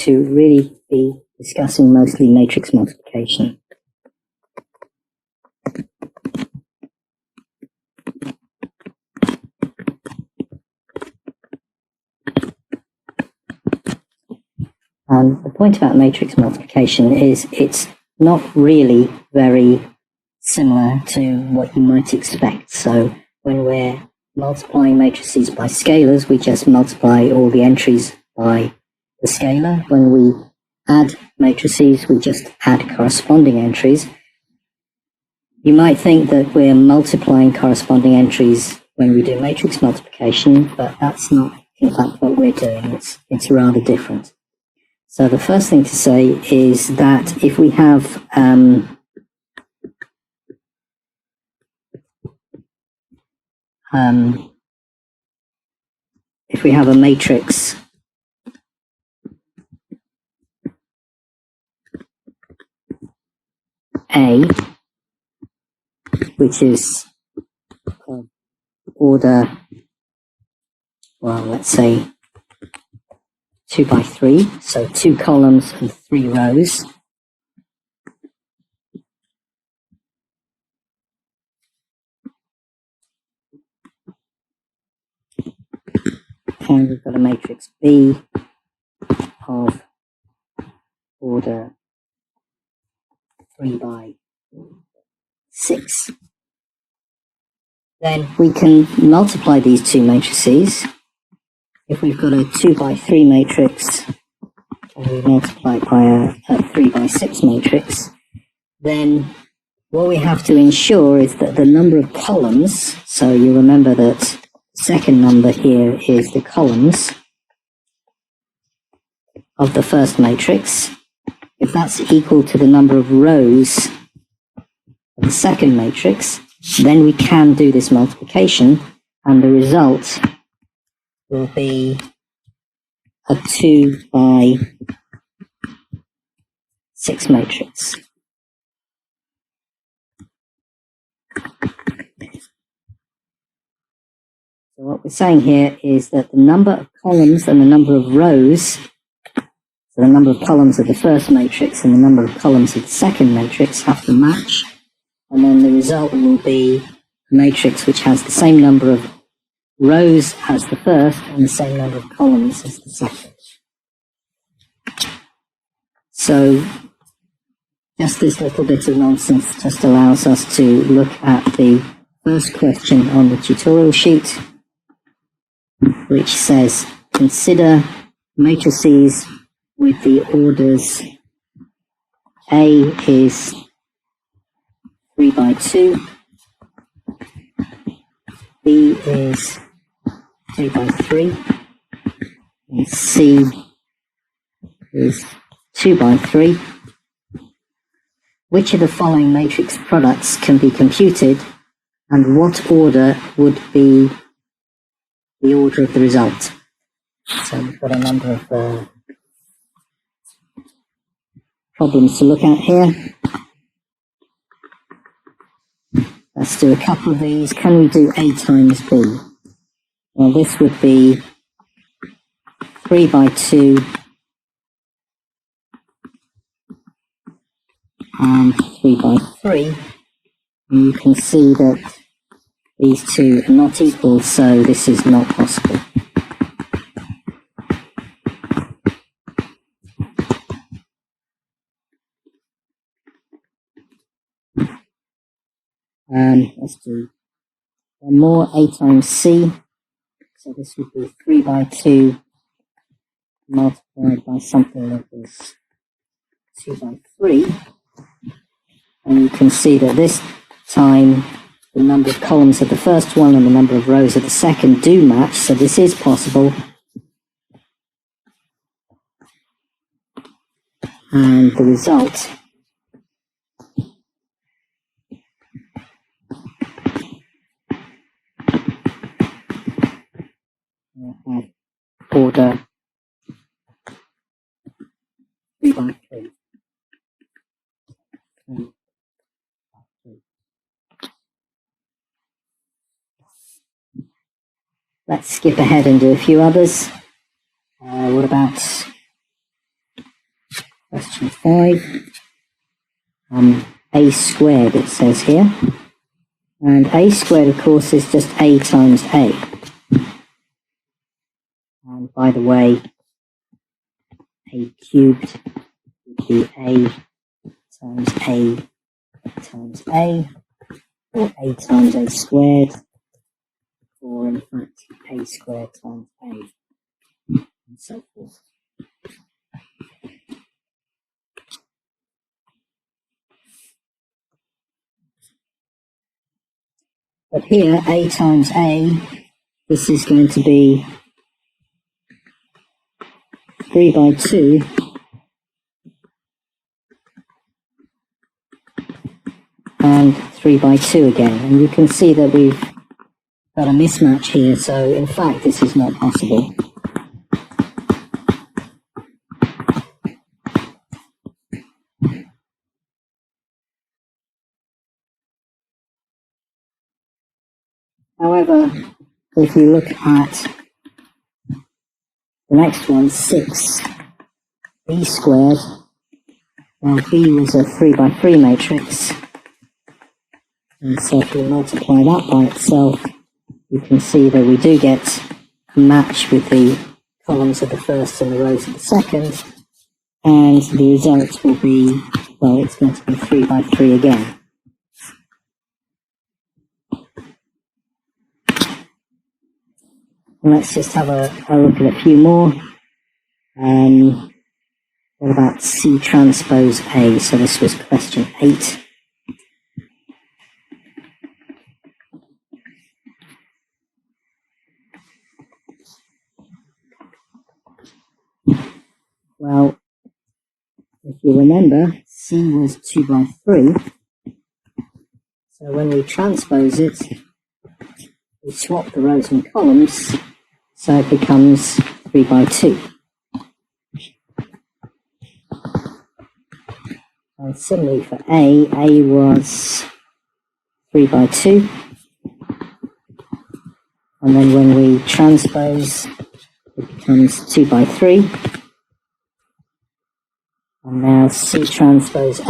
to really be discussing mostly matrix multiplication. And the point about matrix multiplication is it's not really very similar to what you might expect. So when we're multiplying matrices by scalars, we just multiply all the entries by the scalar. When we add matrices, we just add corresponding entries. You might think that we're multiplying corresponding entries when we do matrix multiplication, but that's not in fact what we're doing. It's rather different. So the first thing to say is that if we have a matrix A, which is order, well, let's say 2 by 3, so 2 columns and 3 rows. And we've got a matrix B of order 3 by 6. Then we can multiply these two matrices. If we've got a 2 by 3 matrix and we multiply it by a 3 by 6 matrix, then what we have to ensure is that the number of columns, so you remember that the second number here is the columns of the first matrix. If that's equal to the number of rows of the second matrix, then we can do this multiplication, and the result will be a 2 by 6 matrix. So what we're saying here is that the number of columns and the number of rows, so the number of columns of the first matrix and the number of columns of the second matrix have to match, and then the result will be a matrix which has the same number of rows as the first and the same number of columns as the second. So just this little bit of nonsense just allows us to look at the first question on the tutorial sheet, which says, consider matrices with the orders A is 3 by 2, B is 3 by 3, and C is 2 by 3. Which of the following matrix products can be computed, and what order would be the order of the result? So we've got a number of problems to look at here. Let's do a couple of these. Can we do A times B? Well, this would be 3 by 2 and 3 by 3. And you can see that these two are not equal, so this is not possible. Let's do one more, A times C. So this would be 3 by 2 multiplied by something that was 2 by 3. And you can see that this time the number of columns of the first one and the number of rows of the second do match, so this is possible. And the result will have order 3 by 3. Let's skip ahead and do a few others. What about question 5. A squared, it says here. And a squared, of course, is just a times a. And by the way, a cubed would be a times a times a, or a times a squared, or in fact a squared times a, and so forth. But here, a times a, this is going to be 3 by 2 and 3 by 2 again. And you can see that we've got a mismatch here, so in fact this is not possible. However, if you look at the next one, 6, b squared, well, b was a 3 by 3 matrix, and so if we multiply that by itself, you can see that we do get a match with the columns of the first and the rows of the second, and the result will be, well, it's going to be 3 by 3 again. Let's just have a look at a few more. What about C transpose A? So this was question 8. Well, if you remember, C was 2 by 3. So when we transpose it, we swap the rows and columns, so it becomes 3 by 2. And similarly for A was 3 by 2. And then when we transpose, it becomes 2 by 3. And now C transpose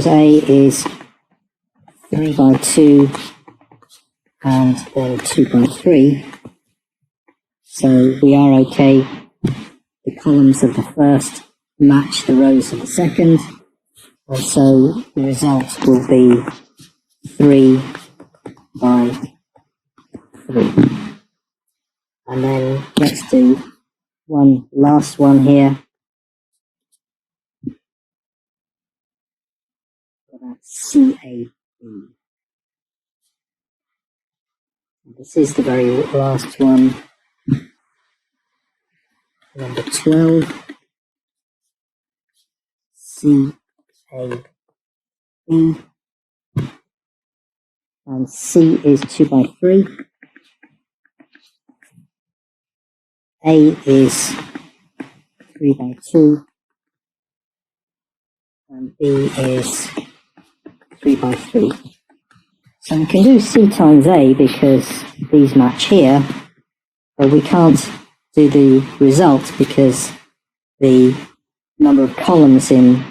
A is 3 by 2 and then 2 by 3. So we are okay. The columns of the first match the rows of the second. And so the result will be 3 by 3. And then let's do one last one here. That's CAB. This is the very last one. Number 12. CAB. And C is 2 by 3. A is 3 by 2. And B is 3 by 3. So we can do C times A because these match here, but we can't do the result because the number of columns in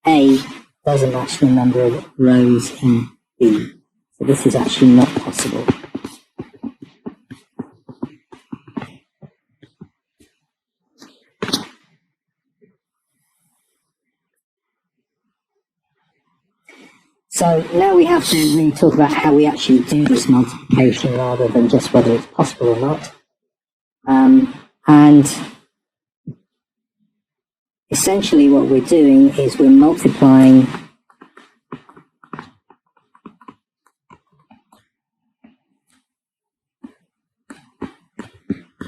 A doesn't match the number of rows in B. So this is actually not possible. So now we have to really talk about how we actually do this multiplication rather than just whether it's possible or not. And essentially what we're doing is we're multiplying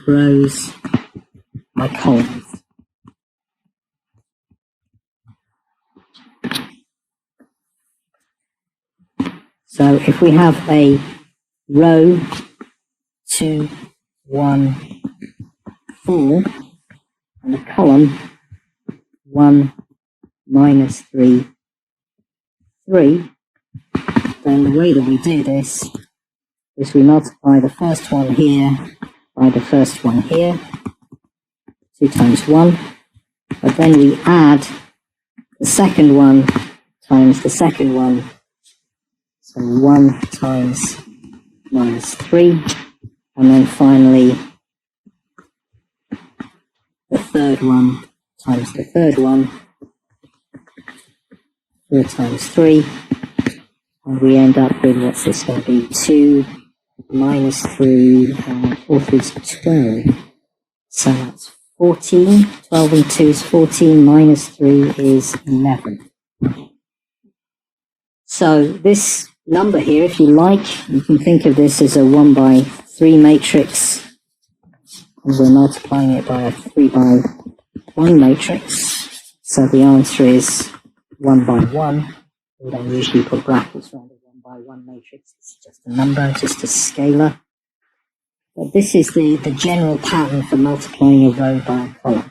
rows by columns. So if we have a row 2, 1, 4, and a column 1, -3, 3, then the way that we do this is we multiply the first one here by the first one here, 2 times 1, but then we add the second one times the second one, so 1 times minus 3, and then finally the third one times the third one, 4 times 3, and we end up with, what's this going to be, 2 minus 3, and 4 through 12, so that's 14, 12 and 2 is 14, minus 3 is 11. So this number here, if you like, you can think of this as a 1 by 3 matrix, and we're multiplying it by a 3 by 1 matrix, so the answer is 1 by 1. We don't usually put brackets around a 1 by 1 matrix, it's just a number, just a scalar. But this is the general pattern for multiplying a row by a column.